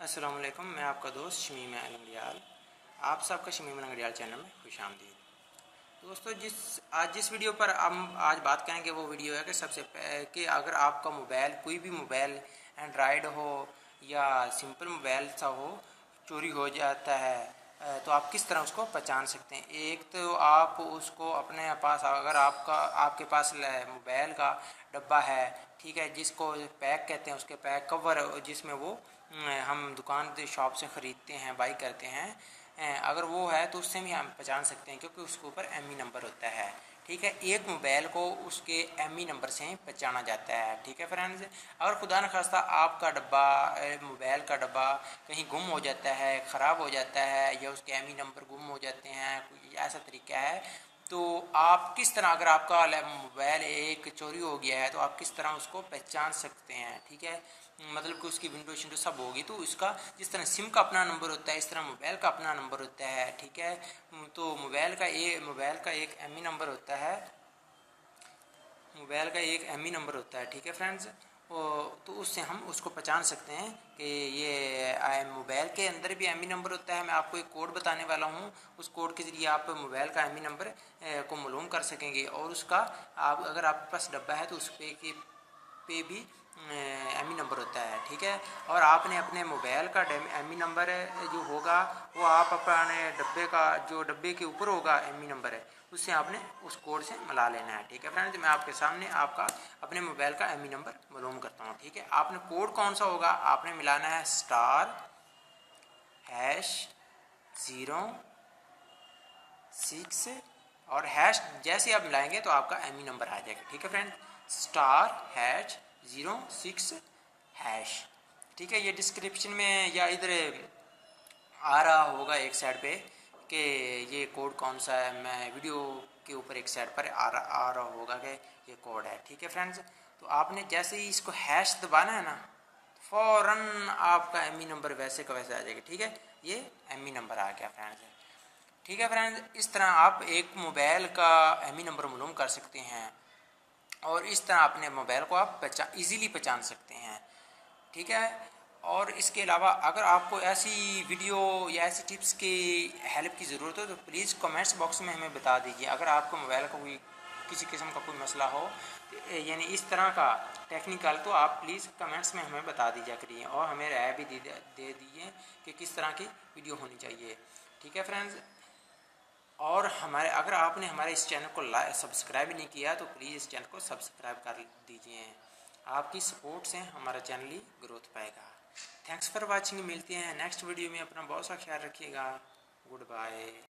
अस्सलाम वालेकुम, मैं आपका दोस्त शमीम लंगड़ियाल। आप सबका शमीम लंगड़ियाल चैनल में खुशामदीद। दोस्तों, जिस वीडियो पर हम आज बात करेंगे वो वीडियो है कि अगर आपका मोबाइल कोई भी मोबाइल एंड्रॉयड हो या सिंपल मोबाइल सा हो, चोरी हो जाता है तो आप किस तरह उसको पहचान सकते हैं। एक तो आप उसको अपने पास, अगर आपके पास मोबाइल का डब्बा है, ठीक है, जिसको पैक कहते हैं, उसके पैक कवर जिसमें वो हम दुकान से शॉप से ख़रीदते हैं, बाई करते हैं, अगर वो है तो उससे भी हम पहचान सकते हैं क्योंकि उसके ऊपर एमई नंबर होता है। ठीक है, एक मोबाइल को उसके एमई नंबर से पहचाना जाता है। ठीक है फ्रेंड्स, अगर खुदा न खास्ता आपका डब्बा, मोबाइल का डब्बा कहीं गुम हो जाता है, ख़राब हो जाता है या उसके एमई नंबर गुम हो जाते हैं, कोई ऐसा तरीका है, तो आप किस तरह, अगर आपका मोबाइल एक चोरी हो गया है तो आप किस तरह उसको पहचान सकते हैं। ठीक है, मतलब कि उसकी विंडो शिंडो सब होगी तो इसका, जिस तरह सिम का अपना नंबर होता है इस तरह मोबाइल का अपना नंबर होता है। ठीक है, तो मोबाइल का एक एमई नंबर होता है, मोबाइल का एक एमई नंबर होता है। ठीक है फ्रेंड्स, तो उससे हम उसको पहचान सकते हैं कि ये मोबाइल के अंदर भी एमई नंबर होता है। मैं आपको एक कोड बताने वाला हूँ, उस कोड के ज़रिए आप मोबाइल का एमई नंबर को मालूम कर सकेंगे। और उसका, आप अगर आपके पास डब्बा है तो उस पे भी एमई नंबर होता है। ठीक है, और आपने अपने मोबाइल का एमई नंबर जो होगा वो आप अपने डब्बे का, जो डब्बे के ऊपर होगा एमई नंबर है, उससे आपने उस कोड से मिला लेना है। ठीक है फ्रेंड्स, मैं आपके सामने आपका अपने मोबाइल का एमई नंबर मालूम करता हूँ। ठीक है, आपने कोड कौन सा होगा, आपने मिलाना है *#0 6 और हैश, जैसे आप मिलाएंगे तो आपका एमई नंबर आ जाएगा। ठीक है फ्रेंड, *#0 6#। ठीक है, ये डिस्क्रिप्शन में या इधर आ रहा होगा एक साइड पे कि ये कोड कौन सा है, मैं वीडियो के ऊपर एक साइड पर आ रहा होगा कि ये कोड है। ठीक है फ्रेंड्स, तो आपने जैसे ही इसको हैश दबाना है ना, फ़ौरन आपका एमई नंबर वैसे का वैसे आ जाएगा। ठीक है, ये एमई नंबर आ गया फ्रेंड्स। ठीक है फ्रेंड्स, इस तरह आप एक मोबाइल का एमई नंबर मालूम कर सकते हैं और इस तरह अपने मोबाइल को आप ईज़िली पहचान सकते हैं। ठीक है, और इसके अलावा अगर आपको ऐसी वीडियो या ऐसी टिप्स की हेल्प की ज़रूरत हो तो प्लीज़ कमेंट्स बॉक्स में हमें बता दीजिए। अगर आपको मोबाइल का कोई किसी किस्म का कोई मसला हो, यानी इस तरह का टेक्निकल, तो आप प्लीज़ कमेंट्स में हमें बता दीजिए करिए और हमें राय भी दे दीजिए कि किस तरह की वीडियो होनी चाहिए। ठीक है फ्रेंड्स, और अगर आपने हमारे इस चैनल को सब्सक्राइब नहीं किया तो प्लीज़ इस चैनल को सब्सक्राइब कर दीजिए। आपकी सपोर्ट से हमारा चैनल ही ग्रोथ पाएगा। थैंक्स फॉर वाचिंग, मिलते हैं नेक्स्ट वीडियो में। अपना बहुत सा ख्याल रखिएगा। Good bye.